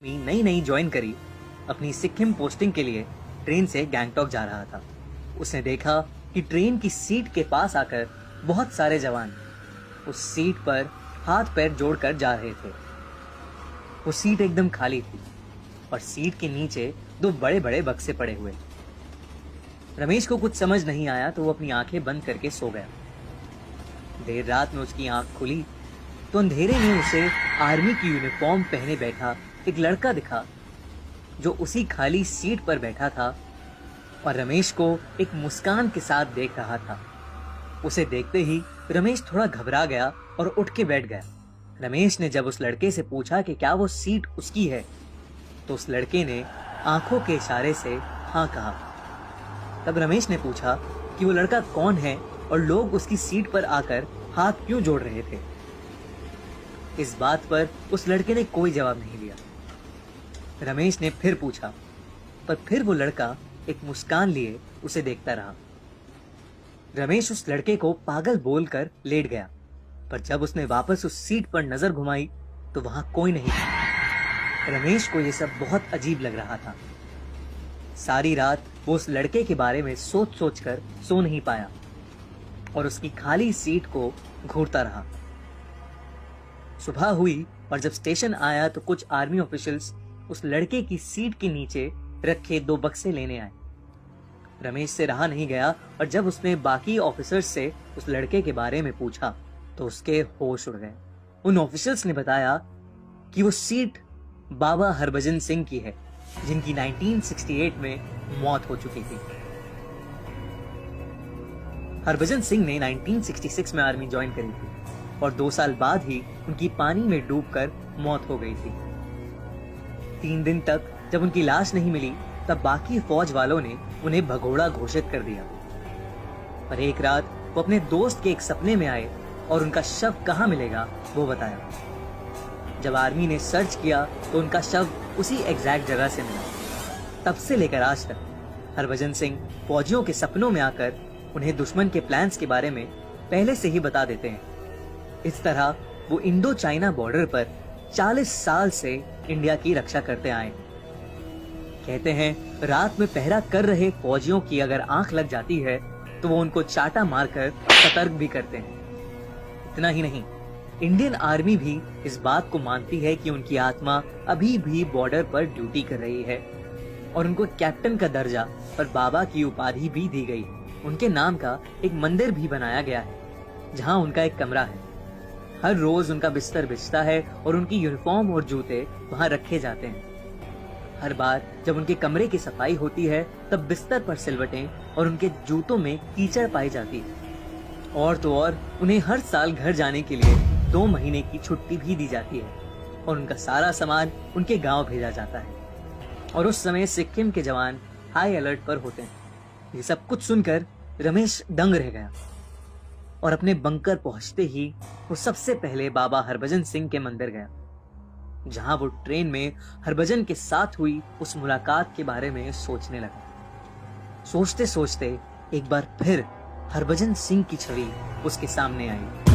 नई नई ज्वाइन करी अपनी सिक्किम पोस्टिंग के लिए ट्रेन से गैंगटॉक जा रहा था। उसने देखा कि ट्रेन की सीट के पास आकर बहुत सारे जवान उस सीट पर हाथ पैर जोड़कर जा रहे थे। वो सीट एकदम खाली थी और सीट के नीचे दो बड़े बड़े बक्से पड़े हुए। रमेश को कुछ समझ नहीं आया तो वो अपनी आंखें बंद करके सो गया। देर रात में उसकी आंख खुली तो अंधेरे में उसे आर्मी की यूनिफॉर्म पहने बैठा एक लड़का दिखा जो उसी खाली सीट पर बैठा था और रमेश को एक मुस्कान के साथ देख रहा था। उसे देखते ही रमेश थोड़ा घबरा गया और उठ के बैठ गया। रमेश ने जब उस लड़के से पूछा कि क्या वो सीट उसकी है तो उस लड़के ने आंखों के इशारे से हाँ कहा। तब रमेश ने पूछा कि वो लड़का कौन है और लोग उसकी सीट पर आकर हाथ क्यों जोड़ रहे थे। इस बात पर उस लड़के ने कोई जवाब नहीं दिया। रमेश ने फिर पूछा, पर फिर वो लड़का एक मुस्कान लिए उसे देखता रहा। रमेश उस लड़के को पागल बोलकर लेट गया, पर जब उसने वापस उस सीट पर नजर घुमाई तो वहां कोई नहीं था। रमेश को यह सब बहुत अजीब लग रहा था। सारी रात वो उस लड़के के बारे में सोच सोच कर सो नहीं पाया और उसकी खाली सीट को घूरता रहा। सुबह हुई और जब स्टेशन आया तो कुछ आर्मी ऑफिशियल्स उस लड़के की सीट के नीचे रखे दो बक्से लेने आए। रमेश से रहा नहीं गया और जब उसने बाकी ऑफिसर्स से उस लड़के के बारे में पूछा तो उसके होश उड़ गए। उन ऑफिसर्स ने बताया कि वो सीट बाबा हरभजन सिंह की है, जिनकी 1968 में मौत हो चुकी थी। हरभजन सिंह ने 1966 में आर्मी ज्वाइन करी थी और 2 साल बाद ही उनकी पानी में डूबकर मौत हो गई थी। 3 दिन तक जब उनकी लाश नहीं मिली तब बाकी फौज वालों ने उन्हें भगोड़ा घोषित कर दिया। पर एक रात वो अपने दोस्त के एक सपने में आए और उनका शव कहाँ मिलेगा वो बताया। जब आर्मी ने सर्च किया तो उनका शव उसी एग्जैक्ट जगह से मिला। तब से लेकर आज तक हरभजन सिंह फौजियों के सपनों में आकर उन्हें दुश्मन के प्लान्स के बारे में पहले से ही बता देते हैं। इस तरह वो इंडो चाइना बॉर्डर पर 40 साल से इंडिया की रक्षा करते आए। कहते हैं रात में पहरा कर रहे फौजियों की अगर आंख लग जाती है तो वो उनको चाटा मारकर सतर्क भी करते हैं। इतना ही नहीं, इंडियन आर्मी भी इस बात को मानती है कि उनकी आत्मा अभी भी बॉर्डर पर ड्यूटी कर रही है और उनको कैप्टन का दर्जा और बाबा की उपाधि भी दी गई। उनके नाम का एक मंदिर भी बनाया गया है जहां उनका एक कमरा है। हर रोज उनका बिस्तर बिछता है और उनकी यूनिफॉर्म और जूते वहां रखे जाते हैं। हर बार जब उनके कमरे की सफाई होती है तब बिस्तर पर सिलवटें और उनके जूतों में कीचड़ पाई जाती है। और तो और उन्हें हर साल घर जाने के लिए 2 महीने की छुट्टी भी दी जाती है और उनका सारा सामान उनके गांव भेजा जाता है। और उस समय सिक्किम के जवान हाई अलर्ट पर होते हैं। ये सब कुछ सुनकर रमेश दंग रह गया और अपने बंकर पहुंचते ही वो सबसे पहले बाबा हरभजन सिंह के मंदिर गया, जहां वो ट्रेन में हरभजन के साथ हुई उस मुलाकात के बारे में सोचने लगा। सोचते सोचते एक बार फिर हरभजन सिंह की छवि उसके सामने आई।